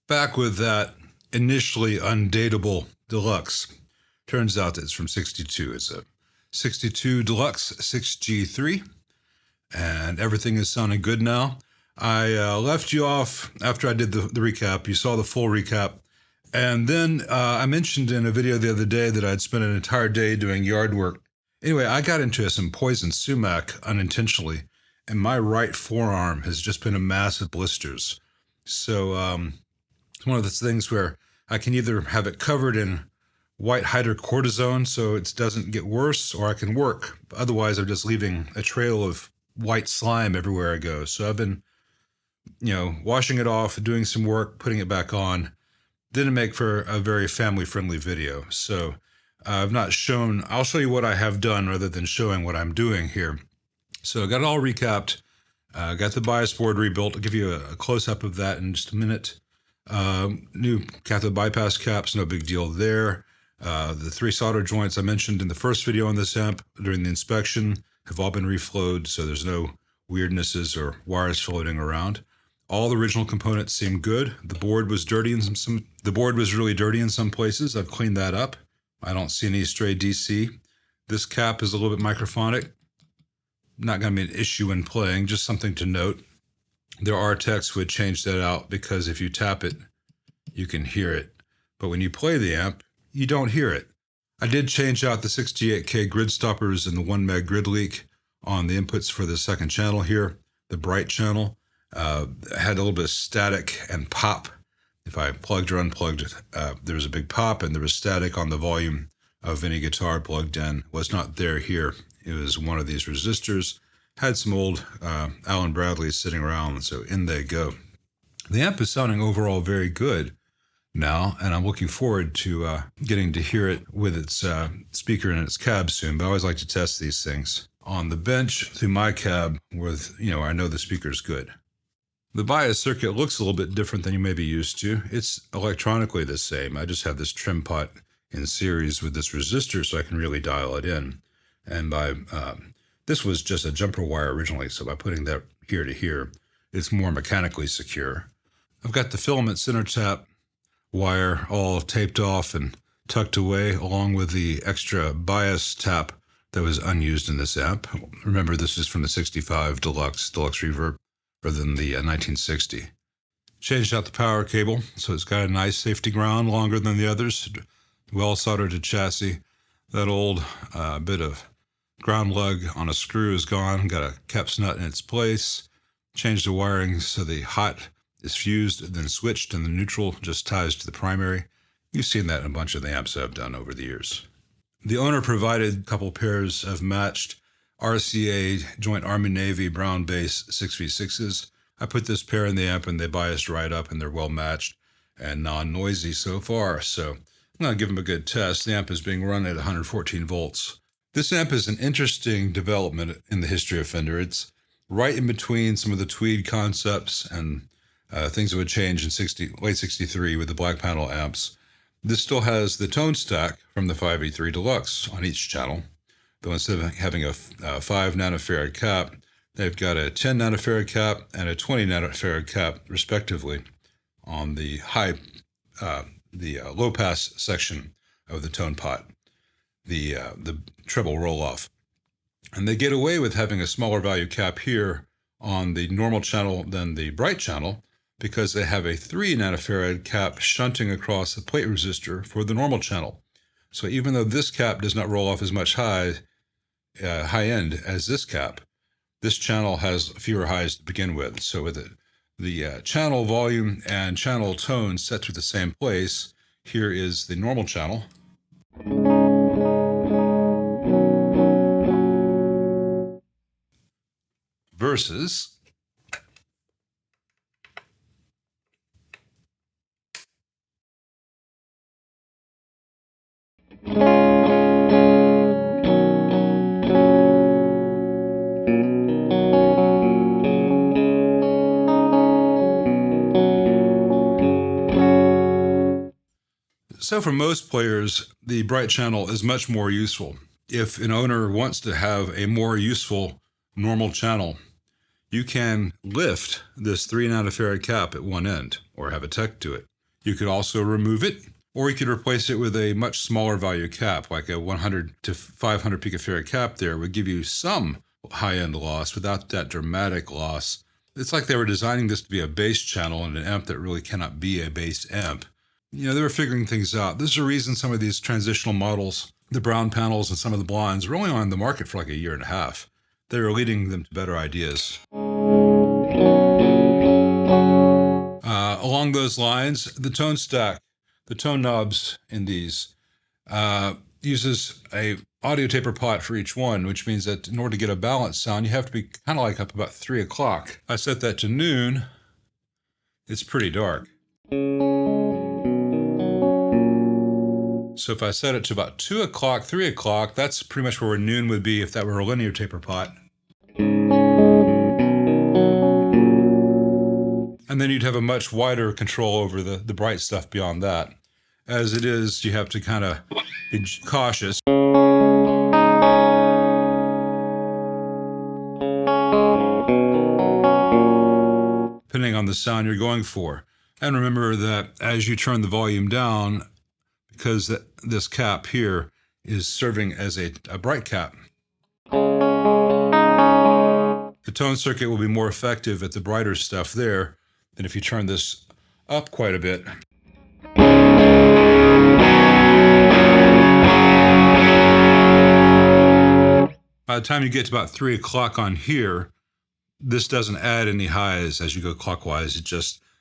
Back with that initially undatable Deluxe. Turns out that it's from 62. It's a 62 Deluxe 6G3, and everything is sounding good now. I left you off after I did the recap. You saw the full recap. And then I mentioned in a video the other day that I'd spent an entire day doing yard work. Anyway, I got into some poison sumac unintentionally, and my right forearm has just been a mass of blisters. So it's one of those things where I can either have it covered in white hydrocortisone so it doesn't get worse, or I can work. Otherwise, I'm just leaving a trail of white slime everywhere I go. So I've been, washing it off, doing some work, putting it back on. Didn't make for a very family-friendly video. So I've not shown, I'll show you what I have done rather than showing what I'm doing here. So I got it all recapped. Got the bias board rebuilt. I'll give you a close-up of that in just a minute. New cathode bypass caps, no big deal there. The 3 solder joints I mentioned in the first video on this amp during the inspection have all been reflowed, so there's no weirdnesses or wires floating around. All the original components seem good. The board was dirty in the board was really dirty in some places. I've cleaned that up. I don't see any stray DC. This cap is a little bit microphonic. Not going to be an issue in playing, just something to note. There are techs who would change that out because if you tap it, you can hear it. But when you play the amp, you don't hear it. I did change out the 68K grid stoppers and the 1 meg grid leak on the inputs for the second channel here, the bright channel. Had a little bit of static and pop. If I plugged or unplugged it, there was a big pop and there was static on the volume of any guitar plugged in. It was not there here. It was one of these resistors. Had some old Alan Bradleys sitting around, so in they go. The amp is sounding overall very good now, and I'm looking forward to getting to hear it with its speaker in its cab soon, but I always like to test these things on the bench through my cab with, I know the speaker's good. The bias circuit looks a little bit different than you may be used to. It's electronically the same. I just have this trim pot in series with this resistor so I can really dial it in. And by this was just a jumper wire originally, so by putting that here to here, it's more mechanically secure. I've got the filament center tap wire all taped off and tucked away, along with the extra bias tap that was unused in this amp. Remember, this is from the 65 Deluxe reverb, rather than the 1960. Changed out the power cable, so it's got a nice safety ground, longer than the others. Well soldered to chassis. That old bit of ground lug on a screw is gone. Got a caps nut in its place. Changed the wiring so the hot is fused, then switched, and the neutral just ties to the primary. You've seen that in a bunch of the amps I've done over the years. The owner provided a couple pairs of matched RCA Joint Army-Navy brown base 6v6s. I put this pair in the amp and they biased right up and they're well matched and non-noisy so far. So I'm going to give them a good test. The amp is being run at 114 volts. This amp is an interesting development in the history of Fender. It's right in between some of the tweed concepts and things that would change in late 63 with the black panel amps. This still has the tone stack from the 5E3 Deluxe on each channel, though instead of having a 5 nanofarad cap, they've got a 10 nanofarad cap and a 20 nanofarad cap, respectively, on the low pass section of the tone pot, the treble roll-off. And they get away with having a smaller value cap here on the normal channel than the bright channel, because they have a 3 nanofarad cap shunting across the plate resistor for the normal channel. So even though this cap does not roll off as much high end as this cap, this channel has fewer highs to begin with. So with the channel volume and channel tone set to the same place, here is the normal channel. Versus so for most players, the bright channel is much more useful. If an owner wants to have a more useful normal channel, you can lift this 3 nanofarad cap at one end, or have a tech do it. You could also remove it, or you could replace it with a much smaller value cap, like a 100 to 500 picofarad cap there would give you some high-end loss without that dramatic loss. It's like they were designing this to be a bass channel in an amp that really cannot be a bass amp. You know, they were figuring things out. There's a reason some of these transitional models, the brown panels and some of the blondes, were only on the market for like a year and a half. They were leading them to better ideas. Along those lines, the tone stack, the tone knobs in these, uses a audio taper pot for each one, which means that in order to get a balanced sound, you have to be kind of like up about 3 o'clock. I set that to noon. It's pretty dark. So if I set it to about 2 o'clock, 3 o'clock, that's pretty much where noon would be if that were a linear taper pot. And then you'd have a much wider control over the bright stuff beyond that. As it is, you have to kind of be cautious. Depending on the sound you're going for. And remember that as you turn the volume down, because this cap here is serving as a bright cap, the tone circuit will be more effective at the brighter stuff there than if you turn this up quite a bit. By the time you get to about 3 o'clock on here, this doesn't add any highs as you go clockwise.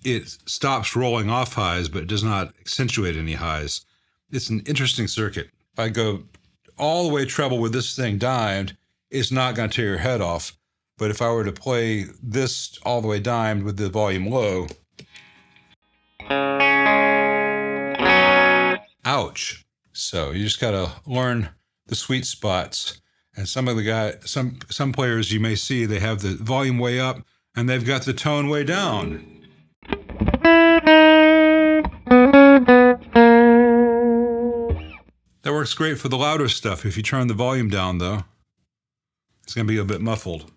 It stops rolling off highs, but it does not accentuate any highs. It's an interesting circuit. If I go all the way treble with this thing dimed, it's not going to tear your head off. But if I were to play this all the way dimed with the volume low, ouch. So you just got to learn the sweet spots. And some of the guys, some players you may see, they have the volume way up and they've got the tone way down. That works great for the louder stuff. If you turn the volume down though, it's going to be a bit muffled.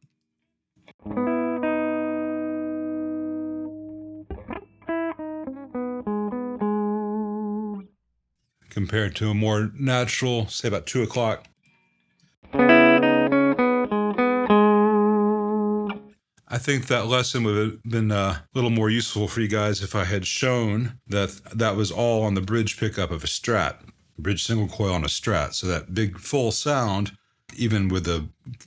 Compared to a more natural, say about 2 o'clock. I think that lesson would have been a little more useful for you guys if I had shown that that was all on the bridge pickup of a Strat, bridge single coil on a Strat. So that big full sound, even with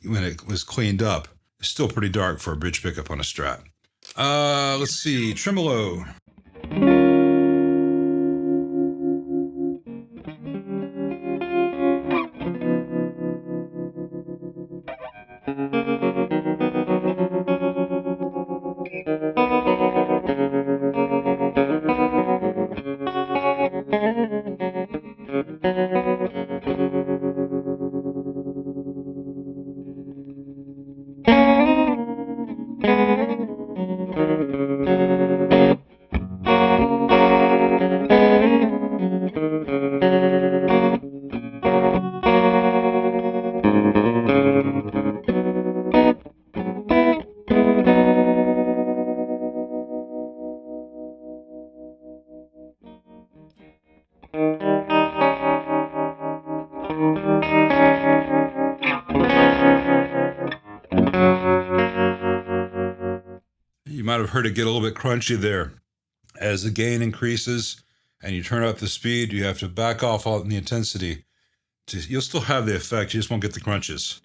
when it was cleaned up, is still pretty dark for a bridge pickup on a Strat. Let's see, Tremolo. You might have heard it get a little bit crunchy there. As the gain increases and you turn up the speed, you have to back off on the intensity. You'll still have the effect, you just won't get the crunches.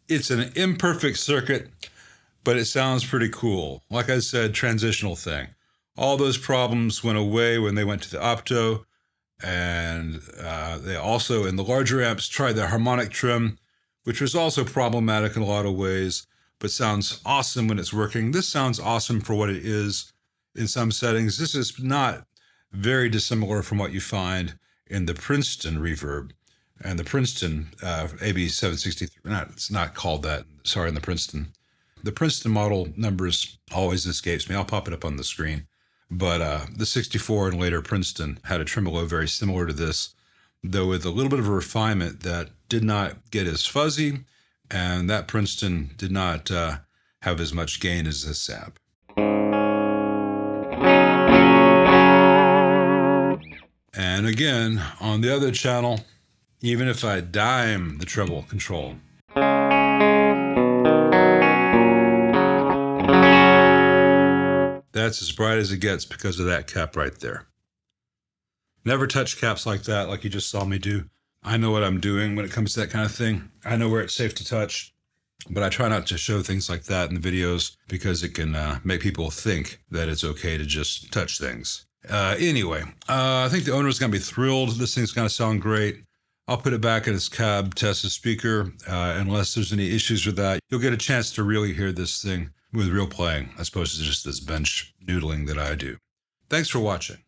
It's an imperfect circuit, but it sounds pretty cool. Like I said, transitional thing. All those problems went away when they went to the opto, and they also, in the larger amps, tried the harmonic trim, which was also problematic in a lot of ways, but sounds awesome when it's working. This sounds awesome for what it is in some settings. This is not very dissimilar from what you find in the Princeton reverb. And the Princeton AB763, it's not called that, sorry, in the Princeton. The Princeton model numbers always escapes me. I'll pop it up on the screen. But the 64 and later Princeton had a tremolo very similar to this, though with a little bit of a refinement that did not get as fuzzy, and that Princeton did not have as much gain as this amp. And again, on the other channel, even if I dime the treble control, that's as bright as it gets because of that cap right there. Never touch caps like that, like you just saw me do. I know what I'm doing when it comes to that kind of thing. I know where it's safe to touch, but I try not to show things like that in the videos because it can make people think that it's okay to just touch things. Anyway, I think the owner is going to be thrilled. This thing's going to sound great. I'll put it back in its cab, test the speaker. Unless there's any issues with that, you'll get a chance to really hear this thing with real playing, as opposed to just this bench noodling that I do. Thanks for watching.